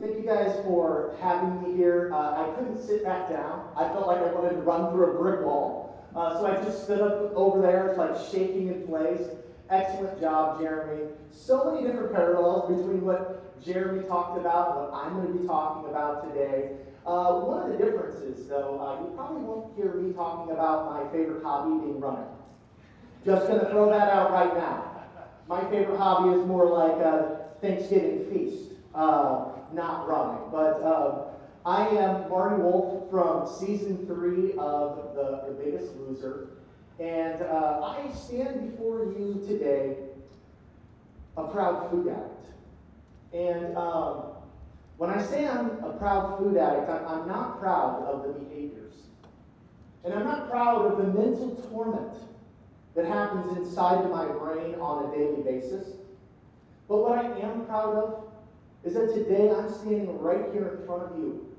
Thank you guys for having me here. I couldn't sit back down. I felt like I wanted to run through a brick wall. So I just stood up over there. It's like shaking in place. Excellent job, Jeremy. So many different parallels between what Jeremy talked about and what I'm going to be talking about today. One of the differences, though, you probably won't hear me talking about my favorite hobby being running. Just going to throw that out right now. My favorite hobby is more like a Thanksgiving feast, not running. But I am Marty Wolff from season 3 of The Biggest Loser. And I stand before you today a proud food addict. And when I say I'm a proud food addict, I'm not proud of the behaviors. And I'm not proud of the mental torment that happens inside of my brain on a daily basis. But what I am proud of is that today I'm standing right here in front of you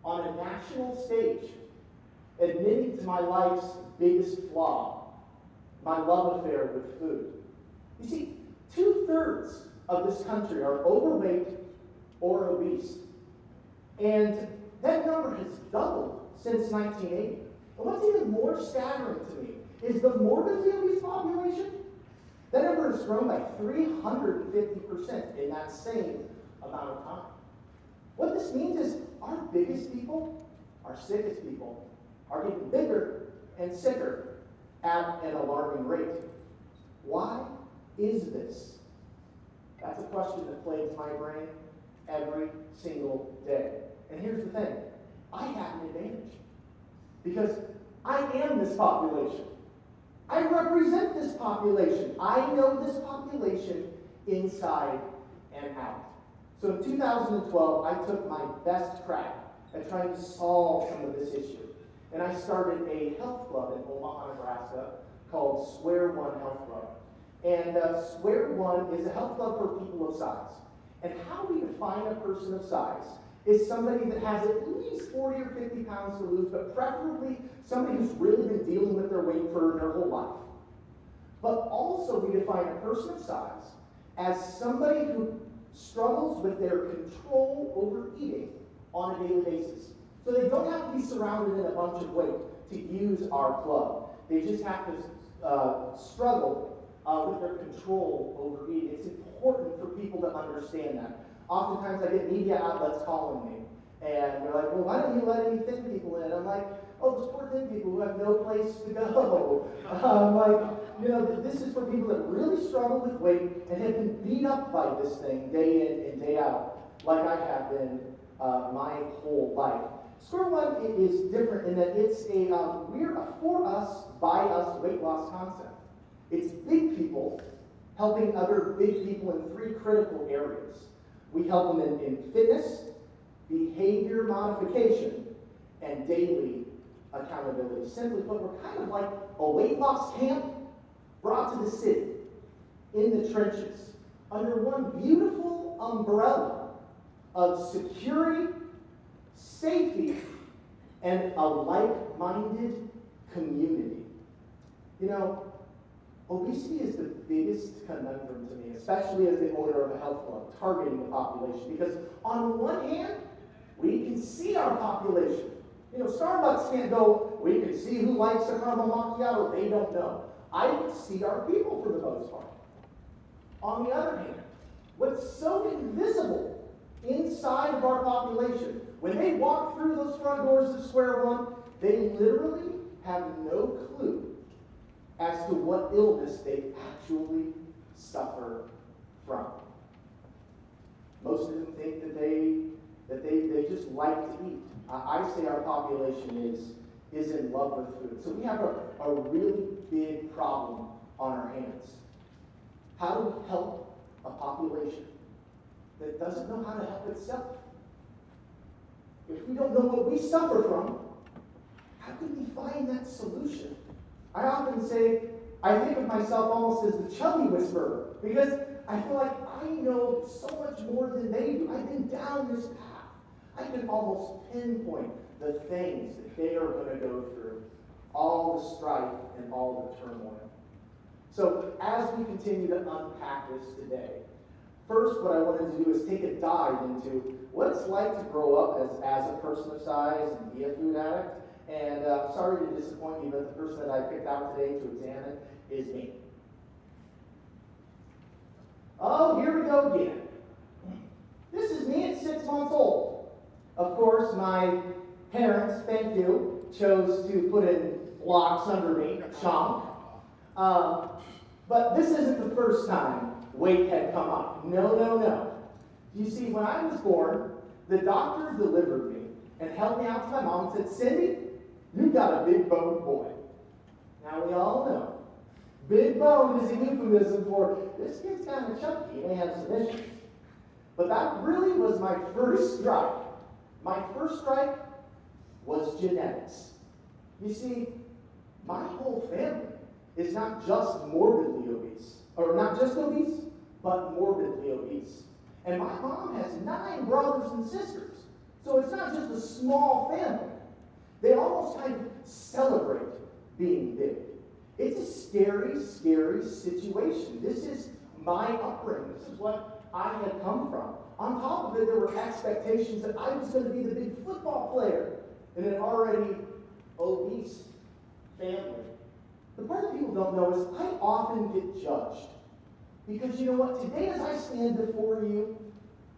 on a national stage, admitting to my life's biggest flaw, my love affair with food. You see, 2/3 of this country are overweight or obese. And that number has doubled since 1980. And what's even more staggering to me is the morbidly obese population. That number has grown by 350% in that same amount of time. What this means is our biggest people, our sickest people, are getting bigger and sicker at an alarming rate. Why is this? That's a question that plagues my brain every single day. And here's the thing, I have an advantage because I am this population. I represent this population. I know this population inside and out. So in 2012, I took my best crack at trying to solve some of this issue. And I started a health club in Omaha, Nebraska called Square One Health Club. And Square One is a health club for people of size. And how we define a person of size is somebody that has at least 40 or 50 pounds to lose, but preferably somebody who's really been dealing with their weight for their whole life. But also we define a person of size as somebody who struggles with their control over eating on a daily basis. So they don't have to be surrounded in a bunch of weight to use our club. They just have to struggle with their control over eating. It's important for people to understand that. Oftentimes I get media outlets calling me, and they're like, well, why don't you let any thin people in? I'm like, oh, those poor thin people who have no place to go. This is for people that really struggle with weight and have been beat up by this thing day in and day out, like I have been my whole life. Square One is different in that it's we're a for us, by us weight loss concept. It's big people helping other big people in 3 critical areas. We help them in fitness, behavior modification, and daily accountability. Simply put, we're kind of like a weight loss camp brought to the city, in the trenches, under one beautiful umbrella of security, safety, and a like-minded community. You know, obesity is the biggest conundrum to me, especially as the owner of a health club, targeting the population. Because on one hand, we can see our population. You know, Starbucks can't go, we can see who likes a caramel macchiato. They don't know. I can see our people for the most part. On the other hand, what's so invisible inside of our population, when they walk through those front doors of Square One, they literally have no clue as to what illness they actually suffer from. Most of them think that they just like to eat. I say our population is in love with food. So we have a really big problem on our hands. How do we help a population that doesn't know how to help itself? If we don't know what we suffer from, how can we find that solution? I often say, I think of myself almost as the chubby whisperer, because I feel like I know so much more than they do. I've been down this path. I can almost pinpoint the things that they are going to go through, all the strife and all the turmoil. So as we continue to unpack this today, first what I wanted to do is take a dive into what it's like to grow up as a person of size and be a food addict. And I'm sorry to disappoint you, but the person that I picked out today to examine is me. Oh, here we go again. This is me at 6 months old. Of course, my parents, thank you, chose to put in blocks under me, chomp. But this isn't the first time weight had come up. No, no, no. You see, when I was born, the doctor delivered me and held me out to my mom and said, Cindy, you've got a big boned boy. Now we all know, big bone is a euphemism for this kid's kind of chunky, he may have some issues. But that really was my first strike. My first strike was genetics. You see, my whole family is not just morbidly obese, or not just obese, but morbidly obese. And my mom has 9 brothers and sisters, so it's not just a small family. They almost kind of celebrate being big. It's a scary, scary situation. This is my upbringing. This is what I had come from. On top of it, there were expectations that I was going to be the big football player in an already obese family. The part that people don't know is I often get judged. Because you know what? Today as I stand before you,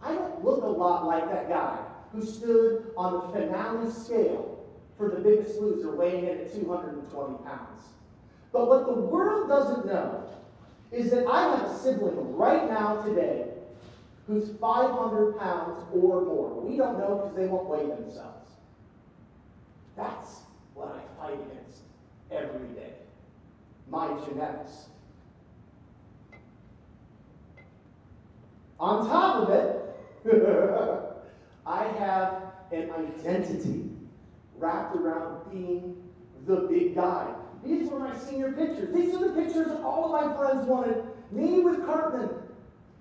I don't look a lot like that guy who stood on the finale scale for The Biggest Loser weighing in at 220 pounds. But what the world doesn't know is that I have a sibling right now today who's 500 pounds or more. We don't know because they won't weigh themselves. That's what I fight against every day. My genetics. On top of it, I have an identity wrapped around being the big guy. These were my senior pictures. These are the pictures that all of my friends wanted. Me with Cartman.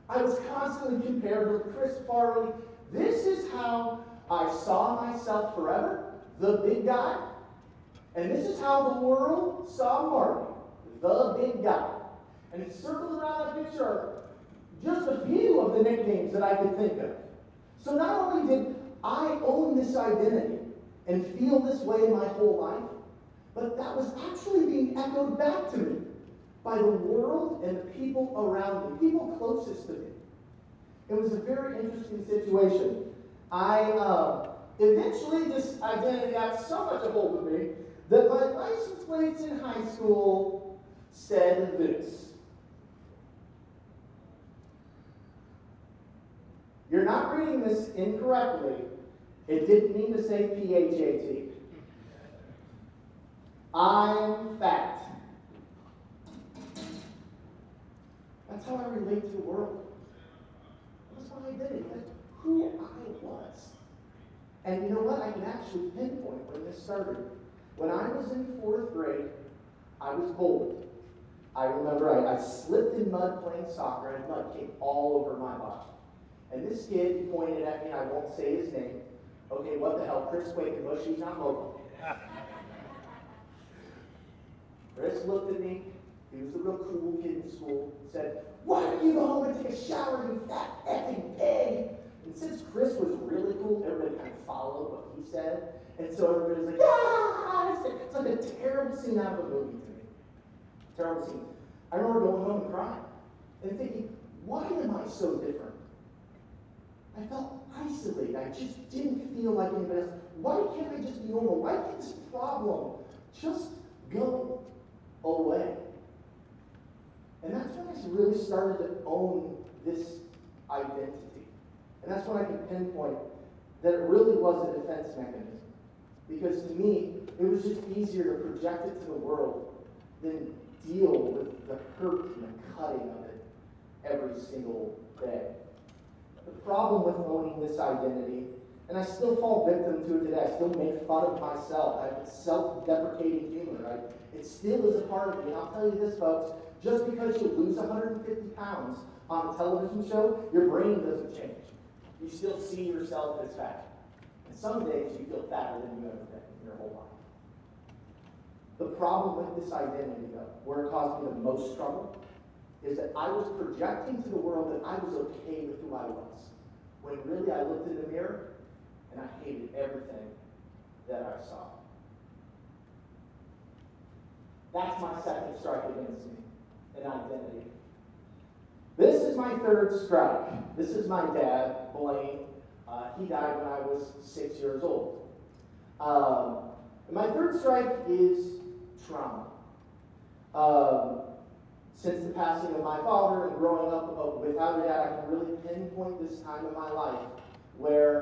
I was constantly compared with Chris Farley. This is how I saw myself forever, the big guy. And this is how the world saw Marty, the big guy. And it's circled around that picture are just a few of the nicknames that I could think of. So not only did I own this identity and feel this way my whole life, but that was actually being echoed back to me by the world and the people around me, people closest to me. It was a very interesting situation. Eventually this identity got so much a hold of me that my license plates in high school said this. You're not reading this incorrectly. It didn't mean to say P-H-A-T. I'm fat. That's how I relate to the world. That's my identity. That's who I was. And you know what? I can actually pinpoint when this started. When I was in 4th grade, I was bold. I remember I slipped in mud playing soccer, and mud came all over my body. And this kid pointed at me, I won't say his name. Okay, what the hell? Chris Quakenbush, he's not local. Chris looked at me. He was a real cool kid in school. Said, why don't you go home and take a shower, you fat effing pig? And since Chris was really cool, everybody kind of followed what he said. And so everybody was like, ah! It's like a terrible scene out of a movie to me. Terrible scene. I remember going home and crying and thinking, why am I so different? I felt isolated. I just didn't feel like anybody else. Why can't I just be normal? Why can't this problem just go away? And that's when I really started to own this identity. And that's when I can pinpoint that it really was a defense mechanism. Because to me, it was just easier to project it to the world than deal with the hurt and the cutting of it every single day. The problem with owning this identity, and I still fall victim to it today, I still make fun of myself. I have self-deprecating humor, right? It still is a part of me. And I'll tell you this, folks, just because you lose 150 pounds on a television show, your brain doesn't change. You still see yourself as fat. And some days you feel fatter than you ever been in your whole life. The problem with this identity, though, where it caused me the most trouble, is that I was projecting to the world that I was okay with who I was, when really I looked in the mirror and I hated everything that I saw. That's my second strike against me, an identity. This is my third strike. This is my dad, Blaine. He died when I was 6 years old. And my third strike is trauma. Since the passing of my father and growing up without a dad, I can really pinpoint this time in my life where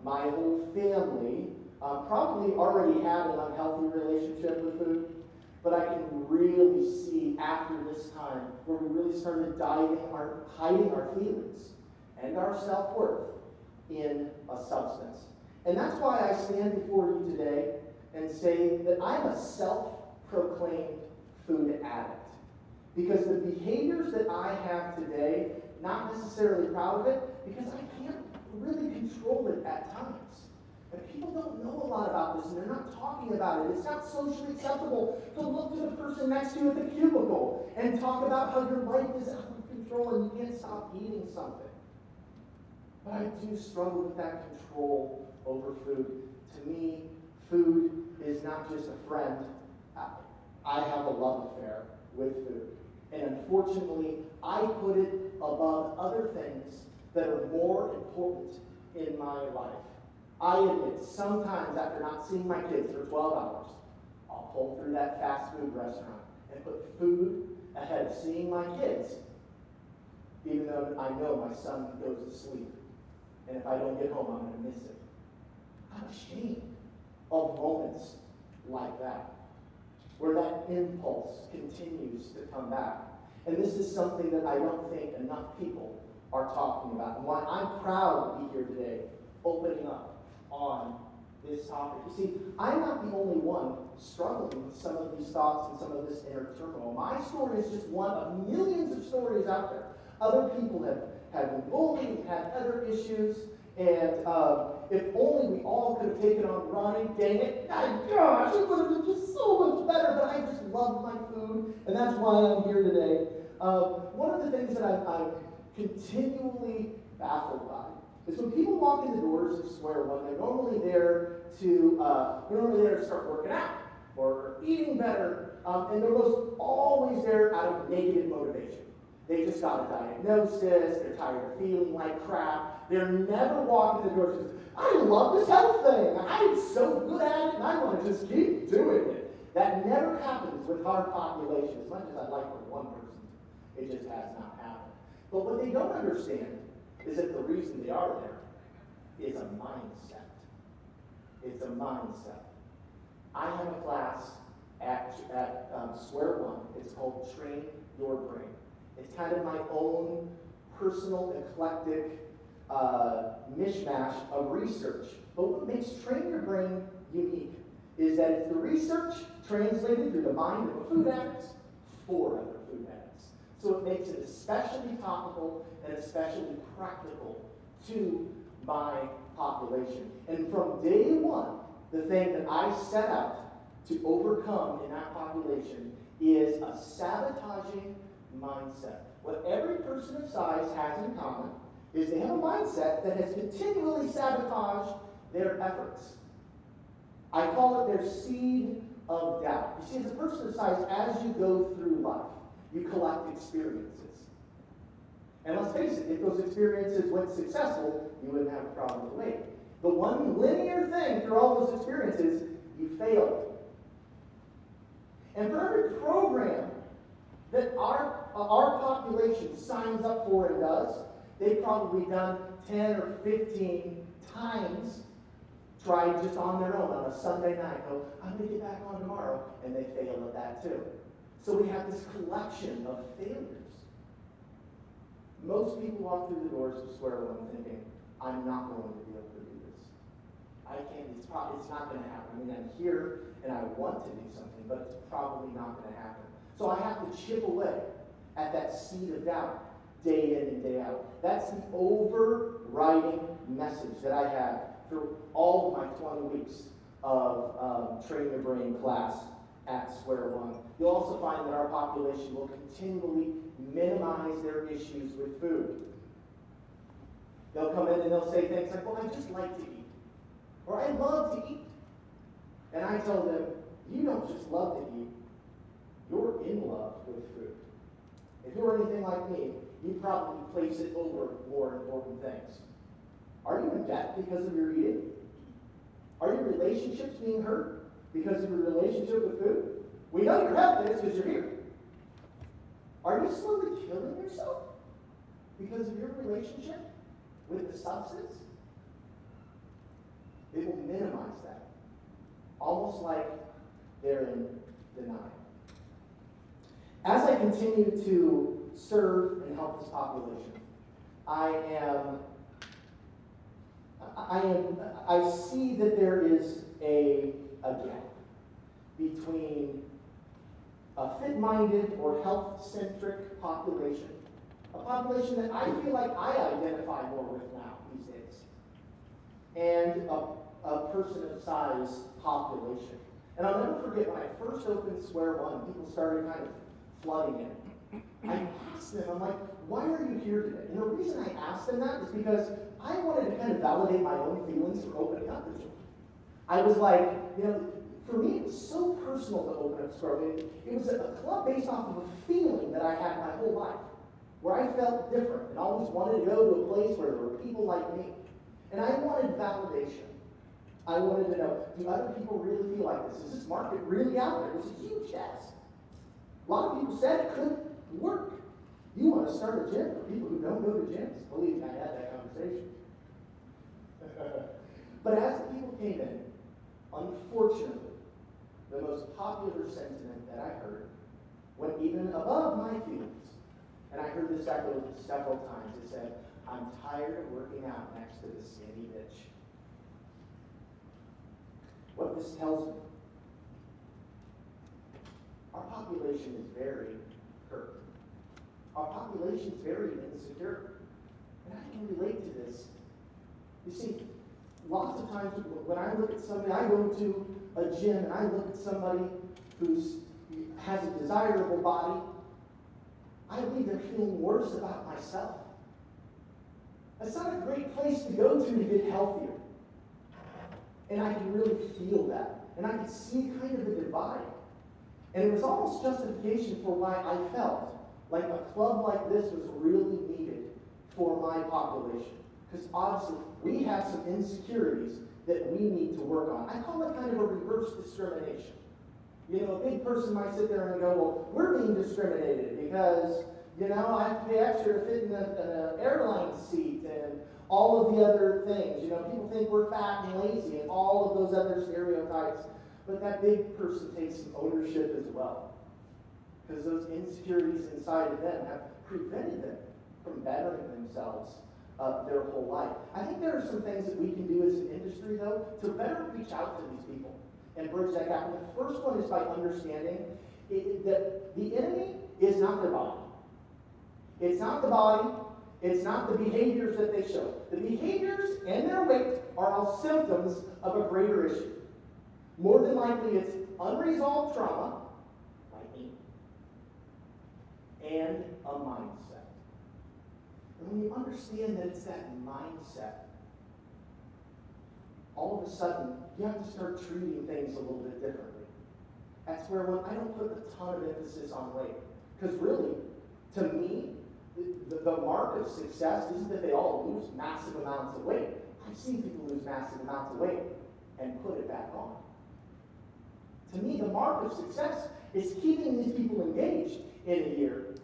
my whole family probably already had an unhealthy relationship with food, but I can really see after this time where we really started hiding our feelings and our self-worth in a substance. And that's why I stand before you today and say that I'm a self-proclaimed food addict. Because the behaviors that I have today, not necessarily proud of it, because I can't really control it at times. And people don't know a lot about this, and they're not talking about it. It's not socially acceptable to look to the person next to you at the cubicle and talk about how your life is out of control and you can't stop eating something. But I do struggle with that control over food. To me, food is not just a friend. I have a love affair with food. And unfortunately, I put it above other things that are more important in my life. I admit, sometimes after not seeing my kids for 12 hours, I'll pull through that fast food restaurant and put food ahead of seeing my kids, even though I know my son goes to sleep. And if I don't get home, I'm going to miss it. I'm ashamed of moments like that, where that impulse continues to come back. And this is something that I don't think enough people are talking about, and why I'm proud to be here today, opening up on this topic. You see, I'm not the only one struggling with some of these thoughts and some of this inner turmoil. My story is just one of millions of stories out there. Other people have been bullied, had other issues, and if only we all could have taken on running, dang it, my gosh, it would have been just so much better, but I just love my food, and that's why I'm here today. One of the things that I'm continually baffled by is when people walk in the doors of Square One, they're normally there to start working out or eating better, and they're most always there out of negative motivation. They just got a diagnosis, they're tired of feeling like crap, they're never walking the doors because, I love this health thing, I'm so good at it, and I want to just keep doing it. That never happens with our population, as much as I'd like for one person. It just has not happened. But what they don't understand is that the reason they are there is a mindset. It's a mindset. I have a class at Square One. It's called Train Your Brain. It's kind of my own personal, eclectic mishmash of research. But what makes Train Your Brain unique is that it's the research translated through the mind of a food addict for other food addicts. So it makes it especially topical and especially practical to my population. And from day one, the thing that I set out to overcome in that population is a sabotaging mindset. What every person of size has in common is they have a mindset that has continually sabotaged their efforts. I call it their seed of doubt. You see, as a person of size, as you go through life, you collect experiences. And let's face it, if those experiences went successful, you wouldn't have a problem with weight. The one linear thing through all those experiences, you failed. And for every program that our population signs up for and does, they've probably done 10 or 15 times, tried just on their own on a Sunday night. Oh, I'm going to get back on tomorrow, and they fail at that too. So we have this collection of failures. Most people walk through the doors of Square One thinking, I'm not going to be able to do this. I can't, it's not going to happen. I mean, I'm here and I want to do something, but it's probably not going to happen. So I have to chip away at that seed of doubt day in and day out. That's the overriding message that I have through all of my 20 weeks of Train Your Brain class at square one. You'll also find that our population will continually minimize their issues with food. They'll come in and they'll say things like, well, I just like to eat, or I love to eat. And I tell them, you don't just love to eat, you're in love with food. If you're anything like me, you probably place it over more important things. Are you in debt because of your eating? Are your relationships being hurt because of your relationship with food? We know your health is because you're here. Are you slowly killing yourself because of your relationship with the substance? It will minimize that. Almost like they're in denial. As I continue to serve and help this population, I see that there is a gap between a fit-minded or health-centric population, a population that I feel like I identify more with now these days, and a person of size population. And I'll never forget when I first opened Square One, people started kind of flooding in. I asked them, I'm like, why are you here today? And the reason I asked them that is because I wanted to kind of validate my own feelings for opening up this one. I was like, for me it was so personal to open up Square One. It was a club based off of a feeling that I had my whole life, where I felt different and always wanted to go to a place where there were people like me. And I wanted validation. I wanted to know, do other people really feel like this? Is this market really out there? It was a huge yes. A lot of people said it could work. You want to start a gym for people who don't go to gyms. Believe me, I had that conversation. But as the people came in, unfortunately, the most popular sentiment that I heard went even above my feelings. And I heard this echoed several times. It said, I'm tired of working out next to this skinny bitch. What this tells me, our population is very hurt. Our population is very insecure. And I can relate to this. You see, lots of times when I look at somebody, I go to a gym and I look at somebody who has a desirable body, I believe they're feeling worse about myself. That's not a great place to go to get healthier. And I can really feel that. And I can see kind of a divide. And it was almost justification for why I felt like a club like this was really needed for my population. Because obviously, we have some insecurities that we need to work on. I call it kind of a reverse discrimination. A big person might sit there and go, well, we're being discriminated because, I have to pay extra to fit in an airline seat and all of the other things. People think we're fat and lazy and all of those other stereotypes. But that big person takes some ownership as well. Because those insecurities inside of them have prevented them from bettering themselves their whole life. I think there are some things that we can do as an industry, though, to better reach out to these people and bridge that gap. And the first one is by understanding that the enemy is not their body. It's not the body. It's not the behaviors that they show. The behaviors and their weight are all symptoms of a greater issue. More than likely, it's unresolved trauma, like me, and a mindset. And when you understand that it's that mindset, all of a sudden, you have to start treating things a little bit differently. That's where I don't put a ton of emphasis on weight. Because really, to me, the mark of success isn't that they all lose massive amounts of weight. I've seen people lose massive amounts of weight and put it back on. To me, the mark of success is keeping these people engaged in a year,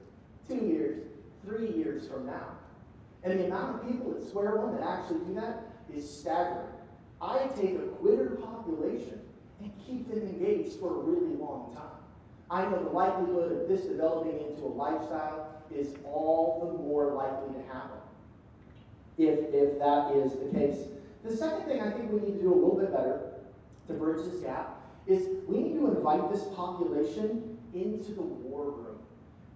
2 years, 3 years from now. And the amount of people at Square One that actually do that is staggering. I take a quitter population and keep them engaged for a really long time. I know the likelihood of this developing into a lifestyle is all the more likely to happen if that is the case. The second thing I think we need to do a little bit better to bridge this gap is we need to invite this population into the war room.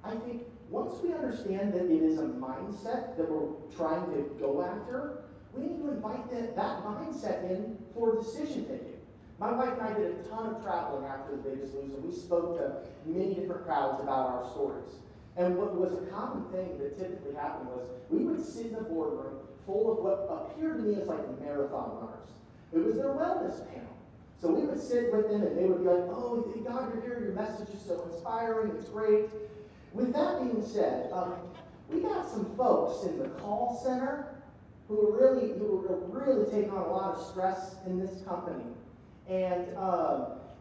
I think once we understand that it is a mindset that we're trying to go after, we need to invite that mindset in for decision making. My wife and I did a ton of traveling after The Biggest Loser. We spoke to many different crowds about our stories. And what was a common thing that typically happened was we would sit in a boardroom full of what appeared to me as like marathon runners. It was their wellness panel. So we would sit with them and they would be like, oh, thank God you're here. Your message is so inspiring. It's great. With that being said, we got some folks in the call center who are really taking on a lot of stress in this company. And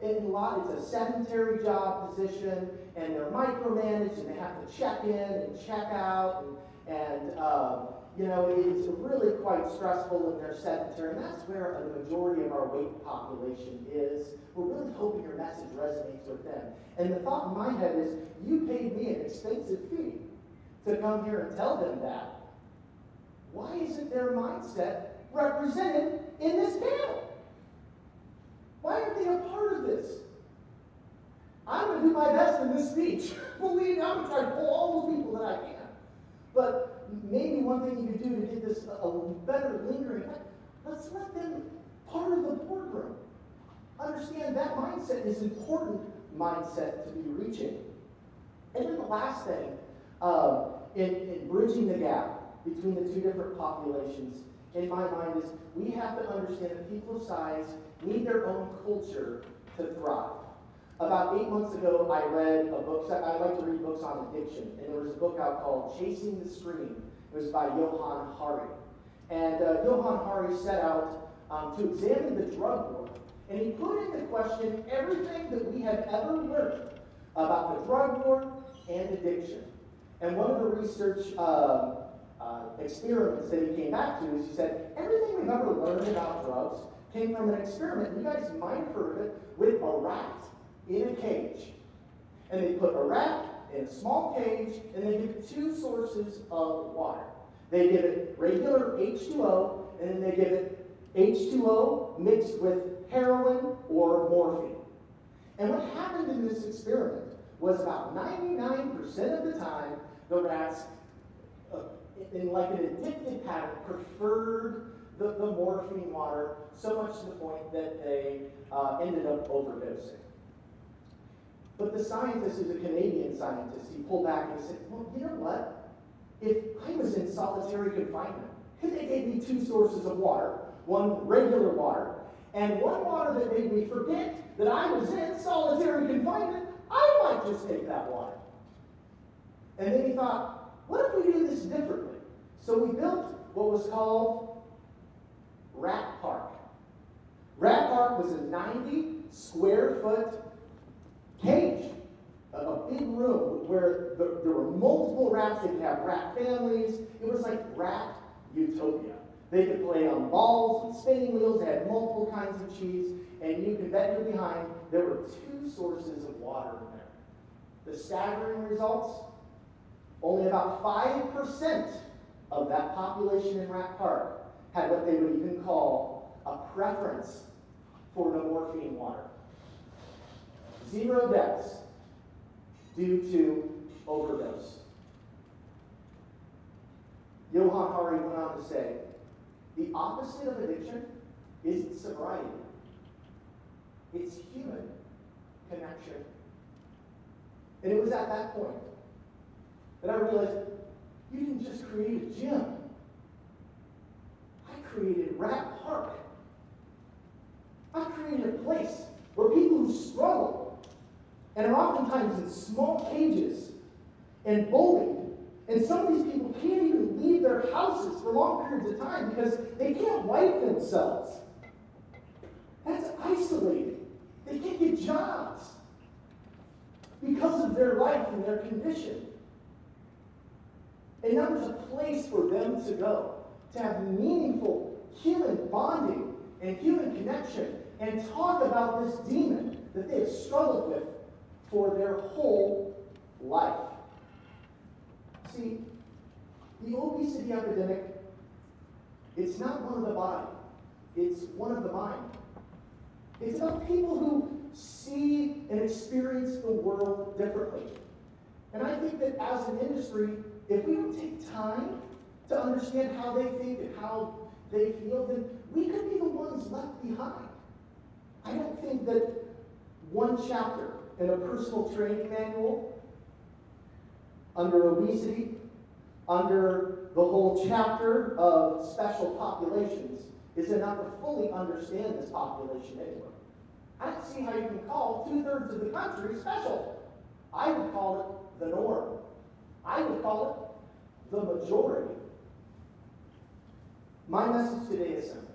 it's a sedentary job position, and they're micromanaged, and they have to check in and check out, and it's really quite stressful, and they're sedentary, and that's where the majority of our weight population is. We're really hoping your message resonates with them. And the thought in my head is, you paid me an expensive fee to come here and tell them that. Why isn't their mindset represented in this panel? Why aren't they a part of this? I'm going to do my best in this speech. Believe me, I'm going to try to pull all those people that I can. But maybe one thing you could do to get this a better lingering effect, let's let them part of the boardroom. Understand that mindset is an important mindset to be reaching. And then the last thing, in bridging the gap between the two different populations, in my mind, is we have to understand that people of size need their own culture to thrive. About 8 months ago, I read a book. I like to read books on addiction, and there was a book out called Chasing the Scream. It was by Johann Hari. And Johann Hari set out to examine the drug war, and he put into question everything that we have ever learned about the drug war and addiction. And one of the research experiments that he came back to is he said, everything we've ever learned about drugs came from an experiment. You guys might have heard of it, with a rat in a cage. And they put a rat in a small cage, and they give it two sources of water. They give it regular H2O, and then they give it H2O mixed with heroin or morphine. And what happened in this experiment was about 99% of the time, the rats, in like an addicted pattern, preferred the morphine water, so much to the point that they ended up overdosing. But the scientist, who's a Canadian scientist, he pulled back and he said, well, you know what? If I was in solitary confinement, and they gave me two sources of water, one regular water, and one water that made me forget that I was in solitary confinement, I might just take that water. And then he thought, what if we do this differently? So we built what was called Rat Park. Rat Park was a 90 square foot cage, a big room where there were multiple rats. They could have rat families. It was like rat utopia. They could play on balls and spinning wheels. They had multiple kinds of cheese. And you can bet your behind there were two sources of water in there. The staggering results, only about 5% of that population in Rat Park had what they would even call a preference for the morphine water. 0 deaths due to overdose. Johann Hari went on to say, the opposite of addiction isn't sobriety. It's human connection. And it was at that point that I realized, you didn't just create a gym. I created Rat Park. I created a place where people who struggle and are oftentimes in small cages and bullied, and some of these people can't even leave their houses for long periods of time because they can't wipe themselves. That's isolating. They can't get jobs because of their life and their condition. And now there's a place for them to go, to have meaningful human bonding and human connection, and talk about this demon that they have struggled with for their whole life. See, the obesity epidemic, it's not one of the body, it's one of the mind. It's about people who see and experience the world differently. And I think that as an industry, if we don't take time to understand how they think and how they feel, then we could be the ones left behind. I don't think that one chapter in a personal training manual under obesity, under the whole chapter of special populations, is enough to fully understand this population anyway. I don't see how you can call 2/3 of the country special. I would call it the norm. I would call it the majority. My message today is simple.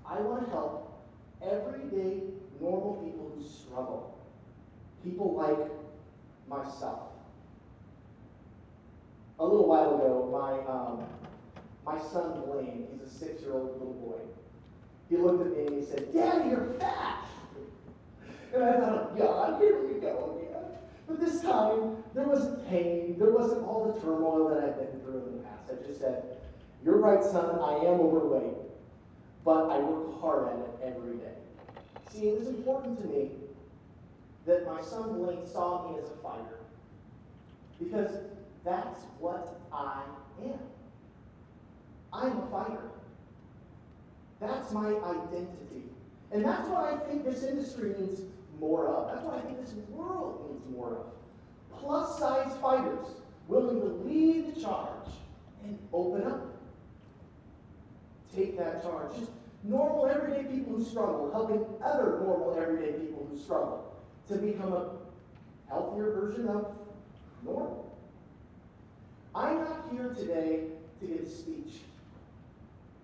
I want to help everyday, normal people who struggle. People like myself. A little while ago, my son Blaine, he's a 6-year-old little boy, he looked at me and he said, "Daddy, you're fat." And I thought, God, here we go again. But this time, there wasn't pain, there wasn't all the turmoil that I've been through in the past. I just said, "You're right, son, I am overweight, but I work hard at it every day." See, it was important to me that my son Blaine saw me as a fighter, because that's what I am. I'm a fighter. That's my identity. And that's what I think this industry needs more of. That's what I think this world needs more of. Plus-size fighters willing to lead the charge and open up. Take that charge. Just normal, everyday people who struggle, helping other normal, everyday people who struggle to become a healthier version of normal. I'm not here today to give a speech,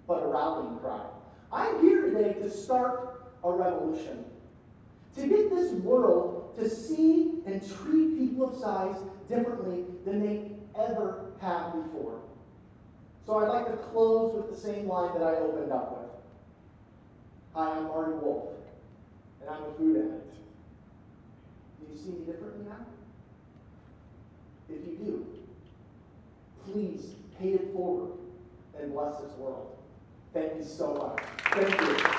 but a rallying cry. I'm here today to start a revolution, to get this world to see and treat people of size differently than they ever have before. So I'd like to close with the same line that I opened up with. Hi, I'm Marty Wolff, and I'm a food addict. Do you see me differently now? If you do, please pay it forward and bless this world. Thank you so much. Thank you.